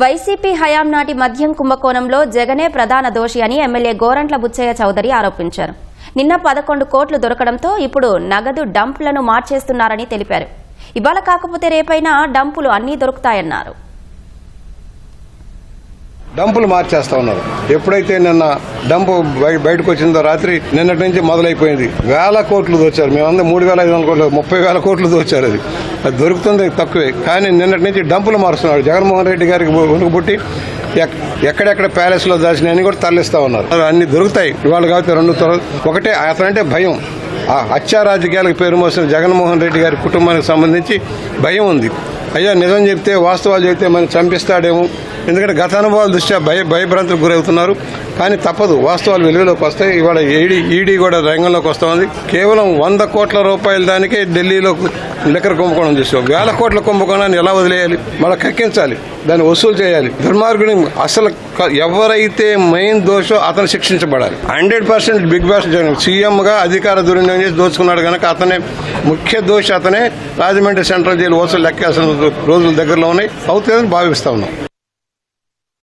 YCP హయాం నాటి మద్యం కుంభకోణంలో జగనే ప్రధాన దోషి అని ఎమ్మెల్యే గోరంట్ల బుచ్చయ్య చౌదరి ఆరోపించారు. నిన్న 11 కోట్లు దొరకడంతో ఇప్పుడు నగదు డంపులను మార్చేస్తున్నారని తెలిపారు. ఇవాళ కాకపోతే రేపైనా డంపులు అన్నీ దొరుకుతాయన్నారు. డంపులు మార్చేస్తా ఉన్నారు. ఎప్పుడైతే నిన్న డంపు బయటకు వచ్చిందో రాత్రి నిన్నటి నుంచి మొదలైపోయింది. వేల కోట్లు దోచారు. మేమందరం 3,500 కోట్లు 30,000 కోట్లు దోచారు. అది దొరుకుతుంది తక్కువే. కానీ నిన్నటి నుంచి డంపులు మారుస్తున్నాడు. జగన్మోహన్ రెడ్డి గారికి ఉనుకుబుట్టి ఎక్కడెక్కడ ప్యాలెస్ లో దాచినాయని కూడా తరలిస్తా ఉన్నారు. అన్ని దొరుకుతాయి. ఇవాళ కాబట్టి 2 ఒకటే అతనంటే భయం. ఆ హత్యా రాజకీయాలకు పేరు మోసిన జగన్మోహన్ రెడ్డి గారి కుటుంబానికి సంబంధించి భయం ఉంది. అయ్యా నిజం చెప్తే వాస్తవాలు చెప్తే మనం చంపిస్తాడేమో. ఎందుకంటే గత అనుభవాల దృష్ట్యా భయభ్రాంతులకు గురవుతున్నారు. కానీ తప్పదు, వాస్తవాలు వెలుగులోకి వస్తాయి. ఇవాళ ఈడీ కూడా రంగంలోకి వస్తూ ఉంది. కేవలం 100 కోట్ల రూపాయల దానికే ఢిల్లీలో లిక్కర్ కుంభకోణం చేసాం. 1000 కోట్ల కుంభకోణాన్ని ఎలా వదిలేయాలి? మళ్ళీ కక్కించాలి, దాన్ని వసూలు చేయాలి. దుర్మార్గుని అసలు ఎవరైతే మెయిన్ దోషో అతను శిక్షించబడాలి. 100% బిగ్ బాస్ సీఎం గా అధికార దుర్వినియోగం చేసి దోచుకున్నాడు కనుక అతనే ముఖ్య దోషి. అతనే రాజమండ్రి సెంట్రల్ జైలు వసూలు లెక్కాల్సిన రోజుల దగ్గరలో ఉన్నాయి. అవుతుందని భావిస్తా ఉన్నాం.